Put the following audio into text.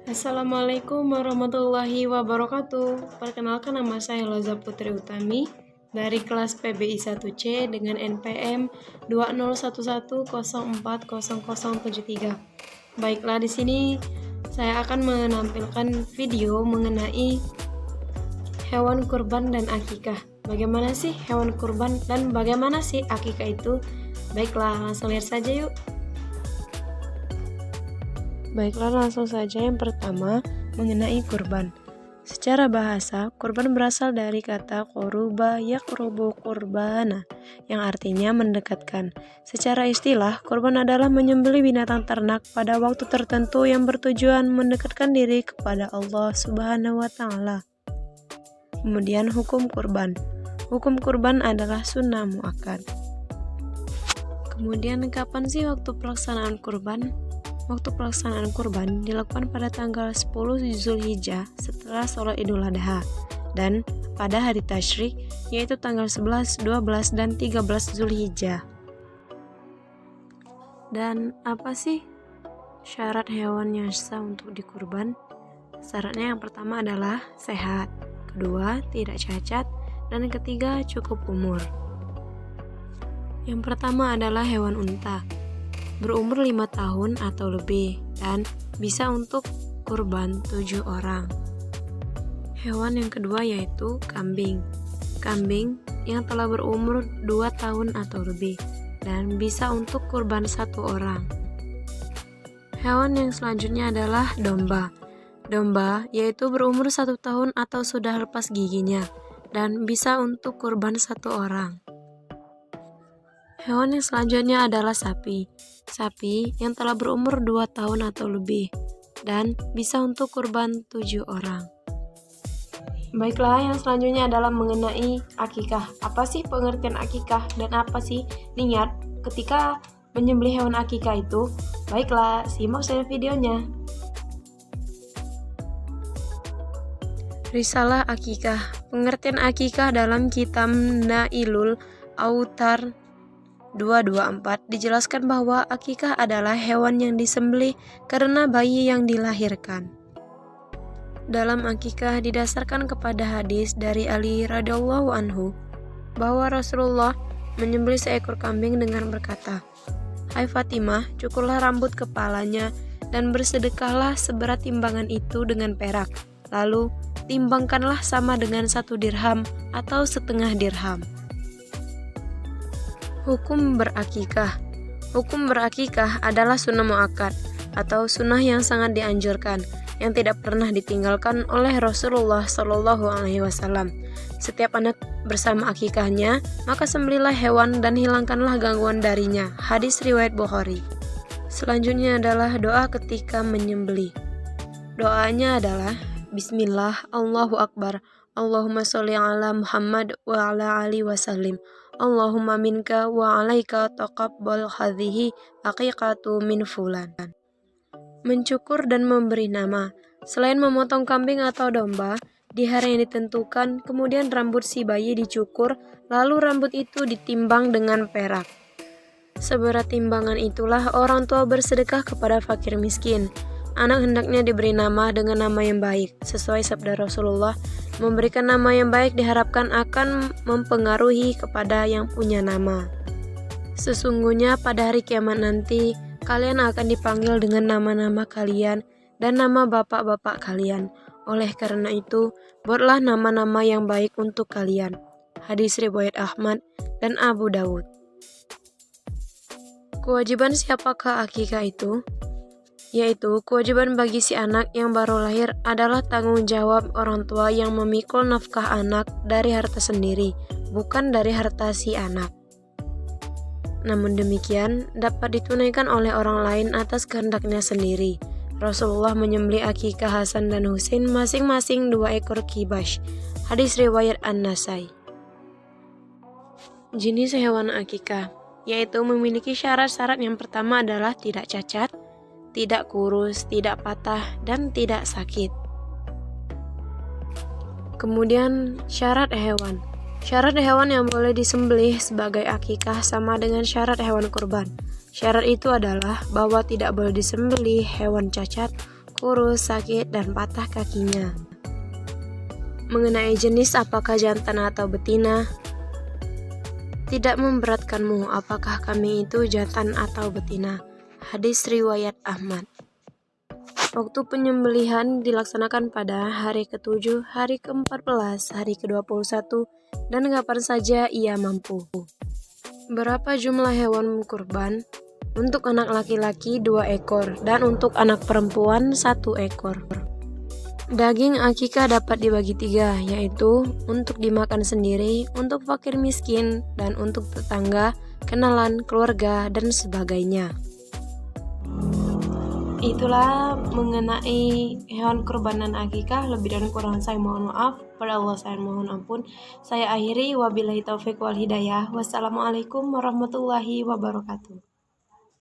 Assalamualaikum warahmatullahi wabarakatuh. Perkenalkan, nama saya Loza Putri Utami dari kelas PBI 1C dengan NPM 2011040073. Baiklah, di sini saya akan menampilkan video mengenai hewan kurban dan akikah. Bagaimana sih hewan kurban dan bagaimana sih akikah itu? Baiklah, langsung lihat saja yuk. Baiklah, langsung saja. Yang pertama, mengenai kurban. Secara bahasa, kurban berasal dari kata qoruba yaqrubu qurbana, yang artinya mendekatkan. Secara istilah, kurban adalah menyembelih binatang ternak pada waktu tertentu yang bertujuan mendekatkan diri kepada Allah Subhanahu wa Ta'ala. Kemudian hukum kurban. Hukum kurban adalah sunnah muakkad. Kemudian kapan sih waktu pelaksanaan kurban? Waktu pelaksanaan kurban dilakukan pada tanggal 10 Zulhijjah setelah sholat Idul Adha dan pada hari tasyrik yaitu tanggal 11, 12, dan 13 Zulhijjah. Dan apa sih syarat hewan yang sah untuk dikurban? Syaratnya yang pertama adalah sehat, kedua tidak cacat, dan ketiga cukup umur. Yang pertama adalah hewan unta, berumur 5 tahun atau lebih dan bisa untuk kurban 7 orang. Hewan yang kedua yaitu kambing. Kambing yang telah berumur 2 tahun atau lebih dan bisa untuk kurban 1 orang. Hewan yang selanjutnya adalah domba. Domba yaitu berumur 1 tahun atau sudah lepas giginya dan bisa untuk kurban 1 orang. Hewan yang selanjutnya adalah sapi. Sapi yang telah berumur 2 tahun atau lebih dan bisa untuk kurban 7 orang. Baiklah, yang selanjutnya adalah mengenai akikah. Apa sih pengertian akikah dan apa sih niat ketika menyembelih hewan akikah itu? Baiklah, simak saja videonya. Risalah akikah. Pengertian akikah dalam kitab Nailul Autar 224 dijelaskan bahwa akikah adalah hewan yang disembelih karena bayi yang dilahirkan. Dalam akikah didasarkan kepada hadis dari Ali radhiyallahu anhu bahwa Rasulullah menyembelih seekor kambing dengan berkata, "Hai Fatimah, cukurlah rambut kepalanya dan bersedekahlah seberat timbangan itu dengan perak. Lalu timbangkanlah sama dengan 1 dirham atau setengah dirham." Hukum berakikah. Hukum berakikah adalah sunnah muakkad atau sunnah yang sangat dianjurkan, yang tidak pernah ditinggalkan oleh Rasulullah Shallallahu Alaihi Wasallam. Setiap anak bersama akikahnya, maka sembelihlah hewan dan hilangkanlah gangguan darinya. Hadis riwayat Bukhari. Selanjutnya adalah doa ketika menyembelih. Doanya adalah Bismillah, Allahu Akbar, Allahumma sholli ala Muhammad wa ala ali wasallim. Allahumma minka wa alaika taqabbal hadhihi aqiqatu min fulan. Mencukur dan memberi nama. Selain memotong kambing atau domba di hari yang ditentukan, kemudian rambut si bayi dicukur, lalu rambut itu ditimbang dengan perak. Seberat timbangan itulah orang tua bersedekah kepada fakir miskin. Anak hendaknya diberi nama dengan nama yang baik. Sesuai sabda Rasulullah, memberikan nama yang baik diharapkan akan mempengaruhi kepada yang punya nama. Sesungguhnya pada hari kiamat nanti, kalian akan dipanggil dengan nama-nama kalian dan nama bapak-bapak kalian. Oleh karena itu, buatlah nama-nama yang baik untuk kalian. Hadis riwayat Ahmad dan Abu Dawud. Kewajiban siapakah akikah itu? Yaitu kewajiban bagi si anak yang baru lahir adalah tanggung jawab orang tua yang memikul nafkah anak dari harta sendiri, bukan dari harta si anak. Namun demikian, dapat ditunaikan oleh orang lain atas kehendaknya sendiri. Rasulullah menyembelih akikah Hasan dan Husain masing-masing 2 ekor kibash. Hadis riwayat An-Nasai. Jenis hewan akikah, yaitu memiliki syarat-syarat. Yang pertama adalah tidak cacat, tidak kurus, tidak patah, dan tidak sakit. Kemudian syarat hewan. Syarat hewan yang boleh disembelih sebagai akikah sama dengan syarat hewan kurban. Syarat itu adalah bahwa tidak boleh disembelih hewan cacat, kurus, sakit, dan patah kakinya. Mengenai jenis apakah jantan atau betina, tidak memberatkanmu apakah kami itu jantan atau betina. Hadis riwayat Ahmad. Waktu penyembelihan dilaksanakan pada hari ke-7, hari ke-14, hari ke-21, dan kapan saja ia mampu. Berapa jumlah hewan kurban? Untuk anak laki-laki 2 ekor dan untuk anak perempuan 1 ekor. Daging akikah dapat dibagi 3, yaitu untuk dimakan sendiri, untuk fakir miskin, dan untuk tetangga, kenalan, keluarga, dan sebagainya. Itulah mengenai hewan kurbanan akikah. Lebih dan kurang saya mohon maaf. Pada Allah saya mohon ampun. Saya akhiri, wabillahi taufik wal hidayah. Wassalamualaikum warahmatullahi wabarakatuh.